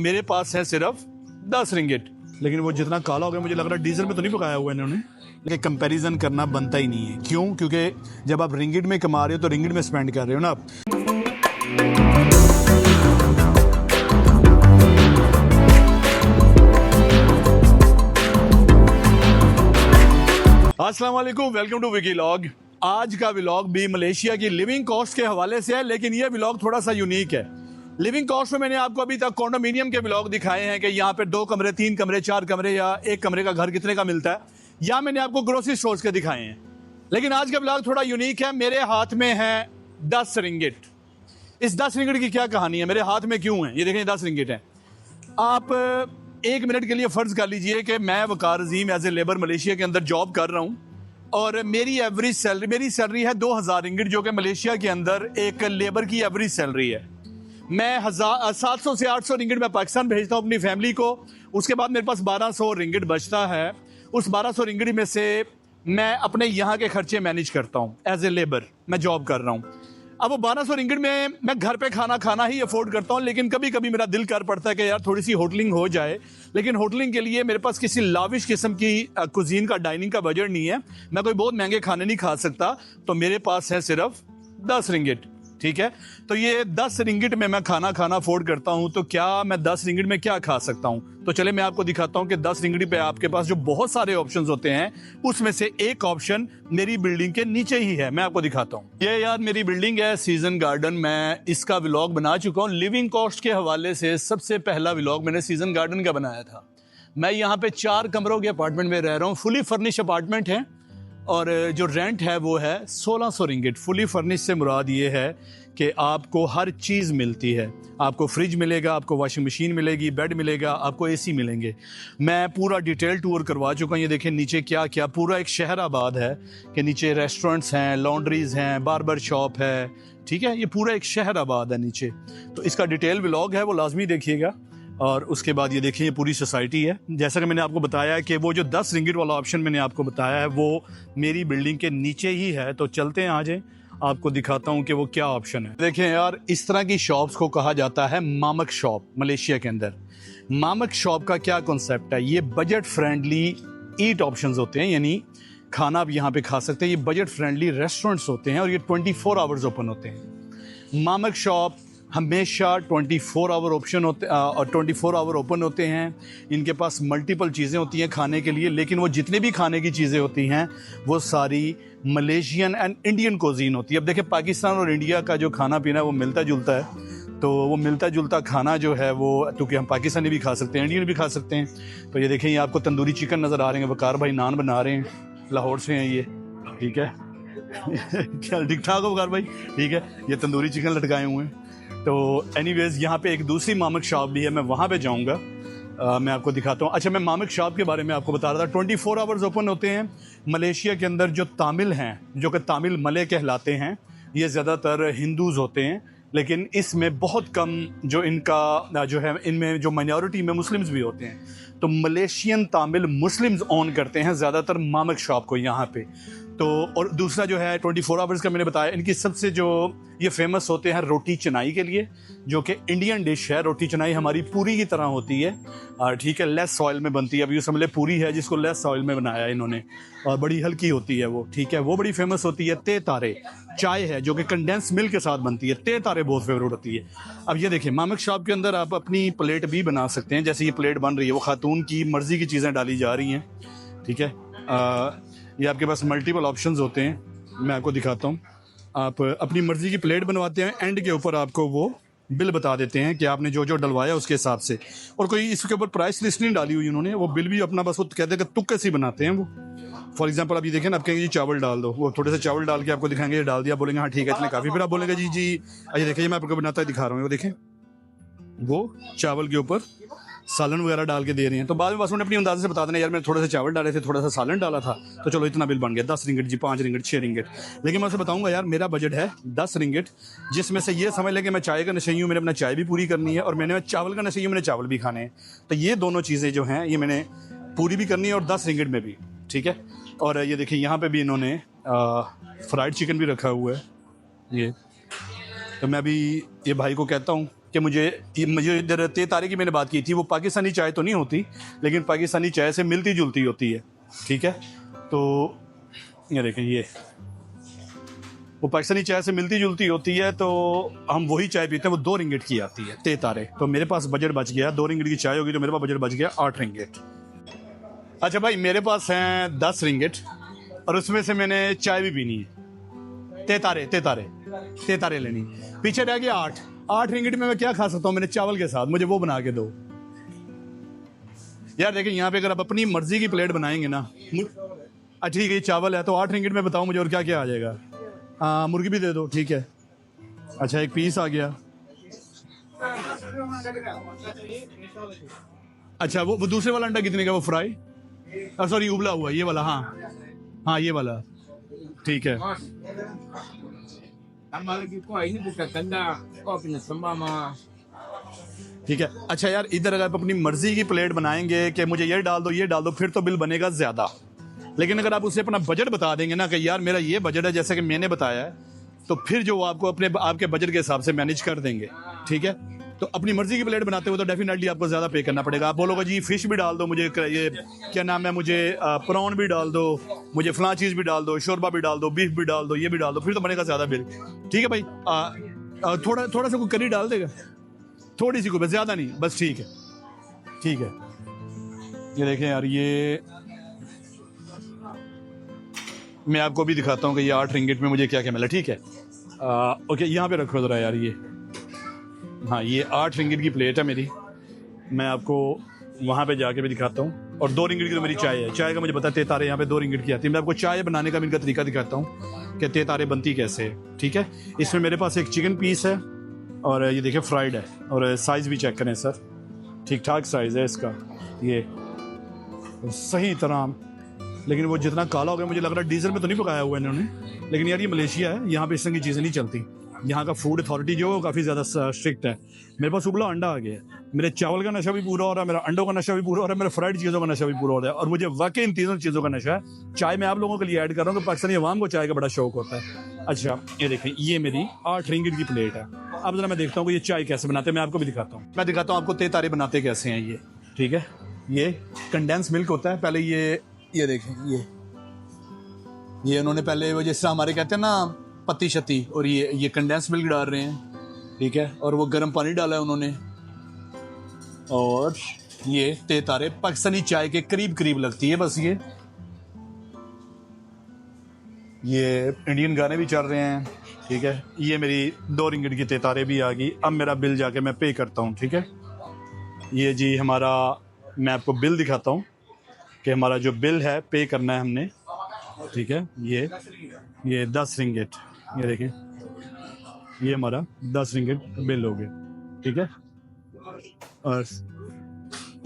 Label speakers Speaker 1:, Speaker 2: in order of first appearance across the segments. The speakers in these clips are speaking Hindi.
Speaker 1: मेरे पास है सिर्फ 10 रिंगिट, लेकिन वो जितना काला हो गया मुझे लग रहा है डीजल में तो नहीं पकाया हुआ इन्होंने। लेकिन कंपैरिजन करना बनता ही नहीं है। क्यों? क्योंकि जब आप रिंगिट में कमा रहे हो तो रिंगिट में स्पेंड कर रहे हो ना आप। अस्सलाम वालेकुम, वेलकम टू विकीलॉग। आज का व्लॉग भी मलेशिया की लिविंग कॉस्ट के हवाले से है, लेकिन ये व्लॉग थोड़ा सा यूनिक है। लिविंग कॉस्ट में मैंने आपको अभी तक कॉन्डोमिनियम के व्लॉग दिखाए हैं कि यहाँ पे 2 कमरे, 3 कमरे, 4 कमरे या 1 कमरे का घर कितने का मिलता है, या मैंने आपको ग्रोसरी स्टोर्स के दिखाए हैं। लेकिन आज का व्लॉग थोड़ा यूनिक है। मेरे हाथ में है 10 रिंगिट। इस 10 रिंगिट की क्या कहानी है, मेरे हाथ में क्यों है, ये देखें 10 रिंगिट है। आप 1 मिनट के लिए फ़र्ज़ कर लीजिए कि मैं वकार अजीम एज ए लेबर मलेशिया के अंदर जॉब कर रहा हूँ और मेरी सैलरी है 2000 रिंगिट, जो कि मलेशिया के अंदर एक लेबर की एवरेज सैलरी है। मैं 700 से 800 रिंगिट मैं पाकिस्तान भेजता हूँ अपनी फैमिली को। उसके बाद मेरे पास 1200 रिंगिट बचता है। उस 1200 रिंगिट में से मैं अपने यहाँ के खर्चे मैनेज करता हूँ एज ए लेबर, मैं जॉब कर रहा हूँ। अब वो 1200 रिंगिट में मैं घर पे खाना ही अफोर्ड करता हूँ, लेकिन कभी कभी मेरा दिल कर पड़ता है कि यार थोड़ी सी होटलिंग हो जाए। लेकिन होटलिंग के लिए मेरे पास किसी लाविश किस्म की कुजीन का, डाइनिंग का बजट नहीं है। मैं कोई बहुत महंगे खाने नहीं खा सकता, तो मेरे पास है सिर्फ 10 रिंगिट। ठीक है, तो ये 10 रिंगिट में मैं खाना अफोर्ड करता हूँ। तो क्या मैं 10 रिंगिट में क्या खा सकता हूँ? तो चले मैं आपको दिखाता हूँ कि 10 रिंगिट पे आपके पास जो बहुत सारे ऑप्शंस होते हैं, उसमें से एक ऑप्शन मेरी बिल्डिंग के नीचे ही है। मैं आपको दिखाता हूँ। ये यार मेरी बिल्डिंग है, सीजन गार्डन। मैं इसका व्लॉग बना चुका हूँ। लिविंग कॉस्ट के हवाले से सबसे पहला व्लॉग मैंने सीजन गार्डन का बनाया था। मैं यहाँ पे 4 कमरों के अपार्टमेंट में रह रहा हूँ। फुली फर्निश अपार्टमेंट है और जो रेंट है वो है 1600 रिंगिट। फुली फर्निश से मुराद ये है कि आपको हर चीज़ मिलती है। आपको फ्रिज मिलेगा, आपको वॉशिंग मशीन मिलेगी, बेड मिलेगा, आपको एसी मिलेंगे। मैं पूरा डिटेल टूर करवा चुका हूँ। ये देखें नीचे क्या क्या, पूरा एक शहर आबाद है कि नीचे रेस्टोरेंट्स हैं, लॉन्ड्रीज हैं, बार्बर शॉप है। ठीक है, ये पूरा एक शहर आबाद है नीचे। तो इसका डिटेल व्लॉग है, वो लाजमी देखिएगा। और उसके बाद ये देखिए, ये पूरी सोसाइटी है। जैसा कि मैंने आपको बताया कि वो जो 10 रिंगिट वाला ऑप्शन मैंने आपको बताया है वो मेरी बिल्डिंग के नीचे ही है। तो चलते हैं, आ जाएं, आपको दिखाता हूँ कि वो क्या ऑप्शन है। देखें यार, इस तरह की शॉप्स को कहा जाता है मामक शॉप मलेशिया के अंदर। मामक शॉप का क्या कॉन्सेप्ट है? ये बजट फ्रेंडली ईट ऑप्शंस होते हैं, यानी खाना आप यहाँ पे खा सकते हैं। ये बजट फ्रेंडली रेस्टोरेंट्स होते हैं और ये 24 आवर्स ओपन होते हैं। मामक शॉप हमेशा 24 आवर ऑप्शन होते और 24 आवर ओपन होते हैं। इनके पास मल्टीपल चीज़ें होती हैं खाने के लिए, लेकिन वो जितने भी खाने की चीज़ें होती हैं वो सारी मलेशियन एंड इंडियन कुजीन होती है। अब देखिए, पाकिस्तान और इंडिया का जो खाना पीना है वो मिलता जुलता है। तो वो मिलता जुलता खाना जो है वो, क्योंकि हम पाकिस्तानी भी खा सकते हैं, इंडियन भी खा सकते हैं। तो ये देखें, ये आपको तंदूरी चिकन नज़र आ रहे हैं। वकार भाई नान बना रहे हैं, लाहौर से हैं ये। ठीक है क्या ठीक ठाक हो वकार भाई? ठीक है, ये तंदूरी चिकन लटकाए हुए हैं। तो एनीवेज, यहाँ पे एक दूसरी मामक शॉप भी है, मैं वहाँ पे जाऊँगा, मैं आपको दिखाता हूँ। अच्छा, मैं मामक शॉप के बारे में आपको बता रहा था। 24 आवर्स ओपन होते हैं। मलेशिया के अंदर जो तामिल हैं, जो कि तामिल मले कहलाते हैं, ये ज़्यादातर हिंदूज़ होते हैं, लेकिन इसमें बहुत कम जो इनका जो है, इनमें जो माइनॉरिटी में मुस्लिम्स भी होते हैं। तो मलेशियन तामिल मुस्लिम्स ऑन करते हैं ज़्यादातर मामक शॉप को यहाँ पे। तो और दूसरा जो है 24 आवर्स का मैंने बताया, इनकी सबसे जो ये फेमस होते हैं रोटी चनाई के लिए, जो कि इंडियन डिश है। रोटी चनाई हमारी पूरी की तरह होती है, ठीक है, लेस ऑयल में बनती है। अब ये समझ ले पूरी है जिसको लेस ऑयल में बनाया है इन्होंने, और बड़ी हल्की होती है वो। ठीक है, वो बड़ी फेमस होती है। ते तारे चाय है जो कि कंडेंस मिल्क के साथ बनती है। ते तारे बहुत फेवरेट होती है। अब ये देखिए, मामक शॉप के अंदर आप अपनी प्लेट भी बना सकते हैं। जैसे ये प्लेट बन रही है, वो खातून की मर्जी की चीज़ें डाली जा रही हैं। ठीक है, ये आपके पास मल्टीपल ऑप्शंस होते हैं। मैं आपको दिखाता हूँ। आप अपनी मर्ज़ी की प्लेट बनवाते हैं, एंड के ऊपर आपको वो बिल बता देते हैं कि आपने जो जो डलवाया उसके हिसाब से। और कोई इसके ऊपर प्राइस लिस्ट नहीं डाली हुई उन्होंने, वो बिल भी अपना बस वो कहते हैं कि तुक्के से बनाते हैं वो। फॉर एग्जांपल आप ये देखें ना, आप कहेंगे जी चावल डाल दो, वो थोड़े से चावल डाल के आपको दिखाएंगे, ये डाल दिया, बोलेंगे हाँ ठीक है इतने काफ़ी। फिर आप बोलेंगे जी जी ये देखिए, मैं आपको बनाता दिखा रहा हूँ। वो देखें, वो चावल के ऊपर सालन वगैरह डाल के दे रहे हैं। तो बाद में बस उन्होंने अपनी अंदाजे से बता देना, यार मैंने थोड़े से चावल डाले थे, थोड़ा सा सालन डाला था, तो चलो इतना बिल बन गया 10 रिंगिट जी, 5 रिंगिट, 6 रिंगिट। लेकिन मैं उसे बताऊंगा यार, मेरा बजट है 10 रिंगिट, जिसमें से ये समझ लें कि मैं चाय का नशई हूँ, मैंने अपना चाय भी पूरी करनी है, और मैंने चावल का नशई हूँ, मैंने चावल भी खाने हैं। तो ये दोनों चीज़ें जो हैं ये मैंने पूरी भी करनी है, और 10 रिंगिट में भी। ठीक है, और ये देखिए यहाँ पर भी इन्होंने फ्राइड चिकन भी रखा हुआ है ये। तो मैं अभी ये भाई को कहता हूँ कि मुझे इधर ते तारे की मैंने बात की थी, वो पाकिस्तानी चाय तो नहीं होती, लेकिन पाकिस्तानी चाय से मिलती जुलती होती है, ठीक है। तो ये देखें, ये वो पाकिस्तानी चाय से मिलती जुलती होती है, तो हम वही चाय पीते हैं, वो 2 रिंगिट की आती है ते तारे। तो मेरे पास बजट बच गया, 2 रिंगिट की चाय होगी तो मेरे पास बजट बच गया 8 रिंगिट। अच्छा भाई, मेरे पास हैं 10 रिंगिट और उसमें से मैंने चाय भी पीनी है, ते तारे लेनी, पीछे रह गया 8 रिंगिट में मैं क्या खा सकता हूँ मैंने चावल के साथ, मुझे वो बना के दो यार। देखिए यहाँ पे अगर आप अपनी मर्जी की प्लेट बनाएंगे ना, अच्छा ठीक है ये चावल है, तो 8 रिंगिट में बताओ मुझे और क्या क्या आ जाएगा। हाँ मुर्गी भी दे दो, ठीक है। अच्छा एक पीस आ गया। अच्छा वो दूसरे वाला अंडा कितने का, वो फ्राई, सॉरी उबला हुआ ये वाला, हाँ ये वाला, ठीक है। ठीक है। अच्छा यार इधर अगर आप अपनी मर्जी की प्लेट बनाएंगे कि मुझे ये डाल दो, फिर तो बिल बनेगा ज़्यादा। लेकिन अगर आप उसे अपना बजट बता देंगे ना कि यार मेरा ये बजट है जैसे कि मैंने बताया है, तो फिर जो आपको आपके बजट के हिसाब से मैनेज कर देंगे, ठीक है। तो अपनी मर्जी की प्लेट बनाते हो तो डेफिनेटली आपको ज़्यादा पे करना पड़ेगा। आप बोलोगे जी फिश भी डाल दो, मुझे ये क्या नाम है, मुझे प्रॉन भी डाल दो, मुझे फलां चीज़ भी डाल दो, शोरबा भी डाल दो, बीफ भी डाल दो, ये भी डाल दो, फिर तो बनेगा ज़्यादा बिल, ठीक है भाई। थोड़ा सा कोई करी डाल देगा, थोड़ी सी कोई, बस ज़्यादा नहीं, बस ठीक है, ठीक है। ये देखें यार, ये मैं आपको भी दिखाता हूँ कि ये 8 रिंगिट में मुझे क्या क्या मिला, ठीक है। ओके यहाँ पे रखो ज़रा यार, ये हाँ ये 8 रिंगिट की प्लेट है मेरी, मैं आपको वहाँ पे जाके भी दिखाता हूँ। और 2 रिंगिट की तो मेरी चाय है, चाय का मुझे पता है ते तारे यहाँ पे 2 रिंगिट की आती है। मैं आपको चाय बनाने का भी इनका तरीका दिखाता हूँ कि ते तारे बनती कैसे है, ठीक है। इसमें मेरे पास एक चिकन पीस है और ये देखिए फ्राइड है, और साइज़ भी चेक करें सर, ठीक ठाक साइज़ है इसका, ये सही तरह। लेकिन वो जितना काला हो गया मुझे लग रहा है डीजल में तो नहीं पकाया हुआ इन्होंने, लेकिन यार ये मलेशिया है, यहाँ पे इस तरह की चीज़ें नहीं चलती। यहाँ का फूड अथॉरिटी जो है वो काफ़ी ज़्यादा स्ट्रिक्ट है। मेरे पास उबला अंडा आ गया है, मेरे चावल का नशा भी पूरा हो रहा है, मेरा अंडों का नशा भी पूरा हो रहा है, मेरे फ्राइड चीज़ों का नशा भी पूरा हो रहा है, और मुझे वाकई इन तीनों चीज़ों का नशा है। चाय मैं आप लोगों के लिए ऐड कर रहा हूँ कि पाकिस्तानी अवाम को चाय का बड़ा शौक होता है। अच्छा ये देखें, ये मेरी 8 रिंगिट की प्लेट है। अब जरा मैं देखता हूँ कि ये चाय कैसे बनाते हैं, मैं आपको भी दिखाता हूँ। मैं दिखाता हूँ आपको ते तारे बनाते कैसे हैं ये, ठीक है। ये कंडेंस मिल्क होता है, पहले ये देखें, ये उन्होंने पहले वो जिस तरह हमारे कहते हैं ना पत्ती शत्ती, और ये कंडेंस मिल्क डाल रहे हैं, ठीक है। और वो गर्म पानी डाला है उन्होंने, और ये ते तारे पाकिस्तानी चाय के करीब करीब लगती है बस। ये इंडियन गाने भी चल रहे हैं, ठीक है। ये मेरी 2 रिंगिट की ते तारे भी आ गई। अब मेरा बिल जाके मैं पे करता हूँ, ठीक है। ये जी हमारा, मैं आपको बिल दिखाता हूँ कि हमारा जो बिल है पे करना है हमने, ठीक है। ये 10 रिंगिट, ये देखें, ये हमारा 10 रिंगिट बिल हो गया, ठीक है। और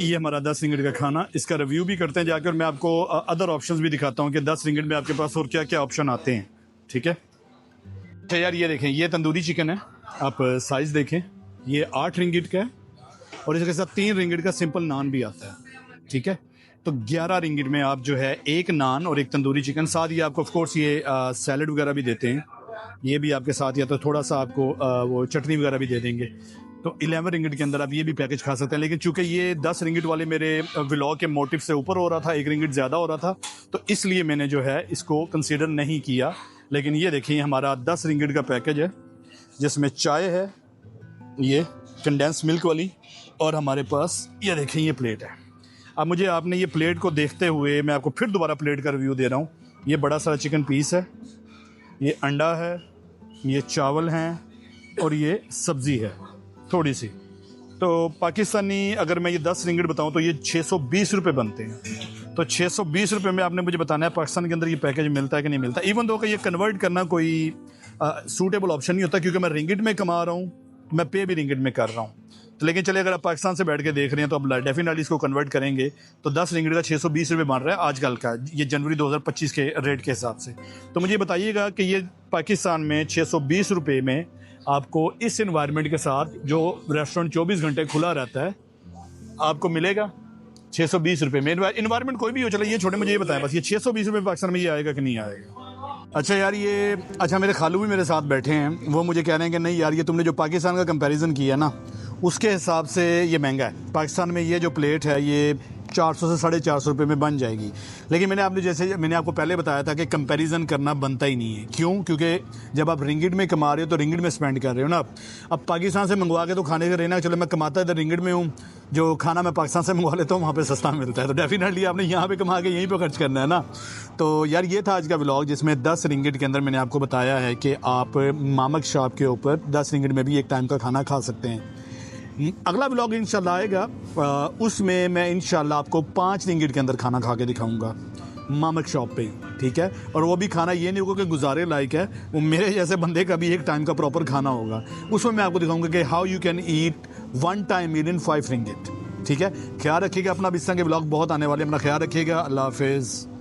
Speaker 1: ये हमारा 10 रिंगिट का खाना, इसका रिव्यू भी करते हैं जाकर, मैं आपको अदर ऑप्शंस भी दिखाता हूँ कि 10 रिंगिट में आपके पास और क्या क्या ऑप्शन आते हैं, ठीक है। अच्छा यार ये देखें, ये तंदूरी चिकन है, आप साइज़ देखें, ये 8 रिंगिट का है, और इसके साथ 3 रिंगिट का सिंपल नान भी आता है, ठीक है। तो 11 रिंगिट में आप जो है एक नान और एक तंदूरी चिकन, साथ ही आपको ऑफ कोर्स ये सैलड वगैरह भी देते हैं, ये भी आपके साथ, या तो थोड़ा सा आपको वो चटनी वगैरह भी दे देंगे। तो 11 रिंगिट के अंदर आप ये भी पैकेज खा सकते हैं। लेकिन चूंकि ये 10 रिंगिट वाले मेरे व्लॉग के मोटिव से ऊपर हो रहा था, 1 रिंगिट ज़्यादा हो रहा था, तो इसलिए मैंने जो है इसको कंसीडर नहीं किया। लेकिन ये देखिए हमारा 10 रिंगिट का पैकेज है, जिसमें चाय है, ये कंडेंस मिल्क वाली, और हमारे पास ये देखें ये प्लेट है। अब मुझे आपने ये प्लेट को देखते हुए मैं आपको फिर दोबारा प्लेट का रिव्यू दे रहा हूँ। ये बड़ा सारा चिकन पीस है, ये अंडा है, ये चावल हैं, और ये सब्ज़ी है थोड़ी सी। तो पाकिस्तानी अगर मैं ये 10 रिंगिट बताऊँ तो ये 620 रुपये बनते हैं। तो 620 रुपये में आपने मुझे बताना है पाकिस्तान के अंदर ये पैकेज मिलता है कि नहीं मिलता। इवन दो कि ये कन्वर्ट करना कोई सूटेबल ऑप्शन नहीं होता, क्योंकि मैं रिंगिट में कमा रहा हूँ, मैं पे भी रिंगिट में कर रहा हूँ। तो लेकिन चलिए अगर आप पाकिस्तान से बैठ के देख रहे हैं तो अब डेफिनेटली इसको कन्वर्ट करेंगे तो 10 रिंगिट का 620 रुपये बन रहा है आजकल का, ये जनवरी 2025 के रेट के हिसाब से। तो मुझे बताइएगा कि ये पाकिस्तान में 620 रुपये में आपको इस इन्वायरमेंट के साथ, जो रेस्टोरेंट 24 घंटे खुला रहता है, आपको मिलेगा 620 रुपये में। इन्वायरमेंट कोई भी हो, चलो ये छोटे, मुझे ये बताएं बस, ये 620 रुपये पाकिस्तान में ये आएगा कि नहीं आएगा? अच्छा यार ये अच्छा मेरे खालू भी मेरे साथ बैठे हैं, वो मुझे कह रहे हैं कि नहीं यार ये तुमने जो पाकिस्तान का कंपैरिजन किया ना उसके हिसाब से ये महंगा है। पाकिस्तान में ये जो प्लेट है ये 400 से 450 रुपये में बन जाएगी। लेकिन मैंने आपको पहले बताया था कि कंपैरिजन करना बनता ही नहीं है। क्यों? क्योंकि जब आप रिंगिट में कमा रहे हो तो रिंगिट में स्पेंड कर रहे हो ना। अब पाकिस्तान से मंगवा के तो खाने का रहना, चलो मैं कमाता इधर रिंगिट में हूँ, जो खाना मैं पाकिस्तान से मंगवा लेता हूँ वहाँ पे सस्ता मिलता है, तो डेफिनेटली आपने यहाँ पे कमा के यहीं पे खर्च करना है ना। तो यार ये था आज का व्लॉग जिसमें 10 रिंगिट के अंदर मैंने आपको बताया है कि आप मामक शॉप के ऊपर 10 रिंगिट में भी एक टाइम का खाना खा सकते हैं। अगला व्लॉग इंशाल्लाह आएगा, उसमें मैं इंशाल्लाह आपको 5 रिंगिट के अंदर खाना खा के दिखाऊंगा मामक शॉप पे, ठीक है। और वो भी खाना ये नहीं होगा कि गुजारे लायक है, वो मेरे जैसे बंदे का भी एक टाइम का प्रॉपर खाना होगा। उसमें मैं आपको दिखाऊंगा कि how you can eat 1 time meal in 5 ringgit, ठीक है। ख्याल रखिएगा अपना, इस तरह के व्लॉग बहुत आने वाले हैं, अपना ख्याल रखिएगा। अल्लाह हाफिज़।